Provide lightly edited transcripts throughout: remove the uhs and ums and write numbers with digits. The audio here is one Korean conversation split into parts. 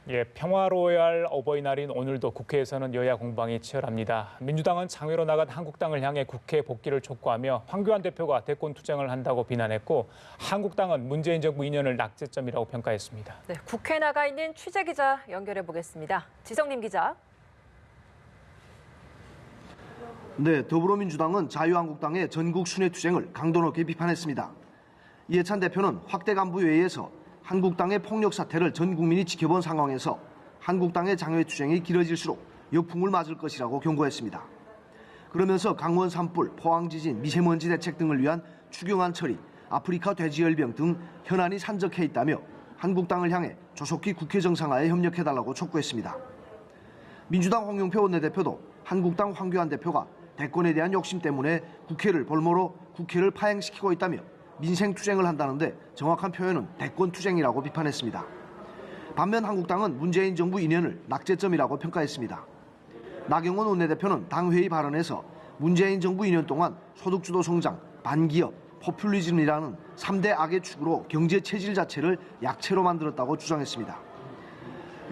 예, 평화로워야 할 어버이날인 오늘도 국회에서는 여야 공방이 치열합니다. 민주당은 장외로 나간 한국당을 향해 국회 복귀를 촉구하며 황교안 대표가 대권 투쟁을 한다고 비난했고, 한국당은 문재인 정부 2년을 낙제점이라고 평가했습니다. 네, 국회에 나가 있는 취재 기자 연결해 보겠습니다. 지성님 기자. 네, 더불어민주당은 자유한국당의 전국 순회 투쟁을 강도 높게 비판했습니다. 이해찬 대표는 확대 간부 회의에서 한국당의 폭력 사태를 전 국민이 지켜본 상황에서 한국당의 장외 투쟁이 길어질수록 역풍을 맞을 것이라고 경고했습니다. 그러면서 강원 산불, 포항 지진, 미세먼지 대책 등을 위한 추경안 처리, 아프리카 돼지열병 등 현안이 산적해 있다며 한국당을 향해 조속히 국회 정상화에 협력해달라고 촉구했습니다. 민주당 홍영표 원내대표도 한국당 황교안 대표가 대권에 대한 욕심 때문에 국회를 볼모로 국회를 파행시키고 있다며 민생 투쟁을 한다는데 정확한 표현은 대권 투쟁이라고 비판했습니다. 반면 한국당은 문재인 정부 2년을 낙제점이라고 평가했습니다. 나경원 원내대표는 당회의 발언에서 문재인 정부 2년 동안 소득주도 성장, 반기업, 포퓰리즘이라는 3대 악의 축으로 경제 체질 자체를 약체로 만들었다고 주장했습니다.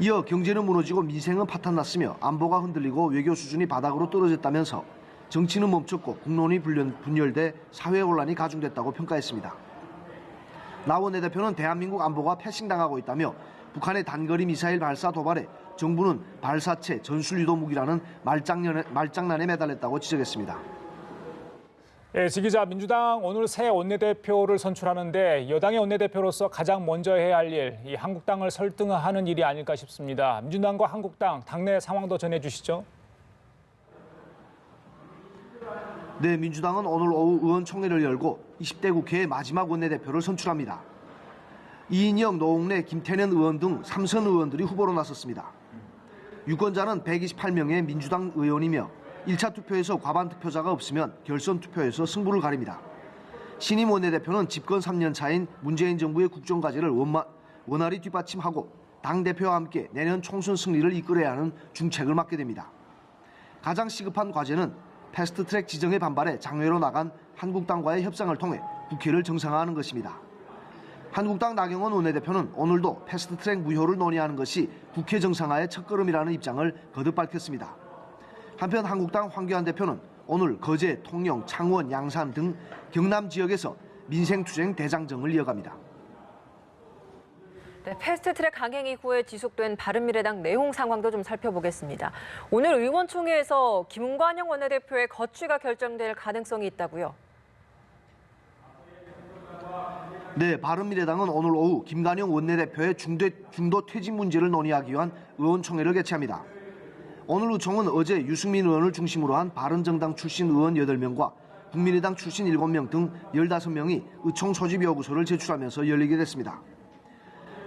이어 경제는 무너지고 민생은 파탄났으며 안보가 흔들리고 외교 수준이 바닥으로 떨어졌다면서 정치는 멈췄고 국론이 분열돼 사회 혼란이 가중됐다고 평가했습니다. 나 원내대표는 대한민국 안보가 패싱당하고 있다며 북한의 단거리 미사일 발사 도발에 정부는 발사체 전술 유도 무기라는 말장난에 매달렸다고 지적했습니다. 예, 지 기자, 민주당 오늘 새 원내대표를 선출하는데 여당의 원내대표로서 가장 먼저 해야 할 일, 이 한국당을 설득하는 일이 아닐까 싶습니다. 민주당과 한국당 당내 상황도 전해주시죠. 네, 민주당은 오늘 오후 의원총회를 열고 20대 국회의 마지막 원내대표를 선출합니다. 이인영, 노웅래, 김태년 의원 등 3선 의원들이 후보로 나섰습니다. 유권자는 128명의 민주당 의원이며 1차 투표에서 과반 투표자가 없으면 결선 투표에서 승부를 가립니다. 신임 원내대표는 집권 3년 차인 문재인 정부의 국정과제를 원활히 뒷받침하고 당대표와 함께 내년 총선 승리를 이끌어야 하는 중책을 맡게 됩니다. 가장 시급한 과제는 패스트트랙 지정에 반발해 장외로 나간 한국당과의 협상을 통해 국회를 정상화하는 것입니다. 한국당 나경원 원내대표는 오늘도 패스트트랙 무효를 논의하는 것이 국회 정상화의 첫걸음이라는 입장을 거듭 밝혔습니다. 한편 한국당 황교안 대표는 오늘 거제, 통영, 창원, 양산 등 경남 지역에서 민생투쟁 대장정을 이어갑니다. 네, 패스트트랙 강행 이후에 지속된 바른미래당 내용 상황도 좀 살펴보겠습니다. 오늘 의원총회에서 김관영 원내대표의 거취가 결정될 가능성이 있다고요? 네, 바른미래당은 오늘 오후 김관영 원내대표의 중도 퇴진 문제를 논의하기 위한 의원총회를 개최합니다. 오늘 의총은 어제 유승민 의원을 중심으로 한 바른정당 출신 의원 8명과 국민의당 출신 7명 등 15명이 의총 소집 요구서를 제출하면서 열리게 됐습니다.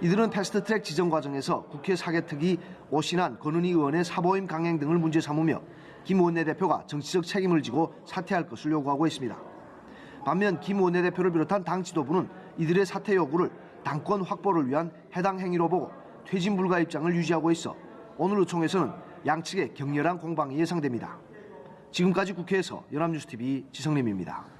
이들은 패스트트랙 지정 과정에서 국회 사개특위 오신환, 권은희 의원의 사보임 강행 등을 문제 삼으며 김 원내대표가 정치적 책임을 지고 사퇴할 것을 요구하고 있습니다. 반면 김 원내대표를 비롯한 당 지도부는 이들의 사퇴 요구를 당권 확보를 위한 해당 행위로 보고 퇴진 불가 입장을 유지하고 있어 오늘 의총에서는 양측의 격렬한 공방이 예상됩니다. 지금까지 국회에서 연합뉴스TV 지성림입니다.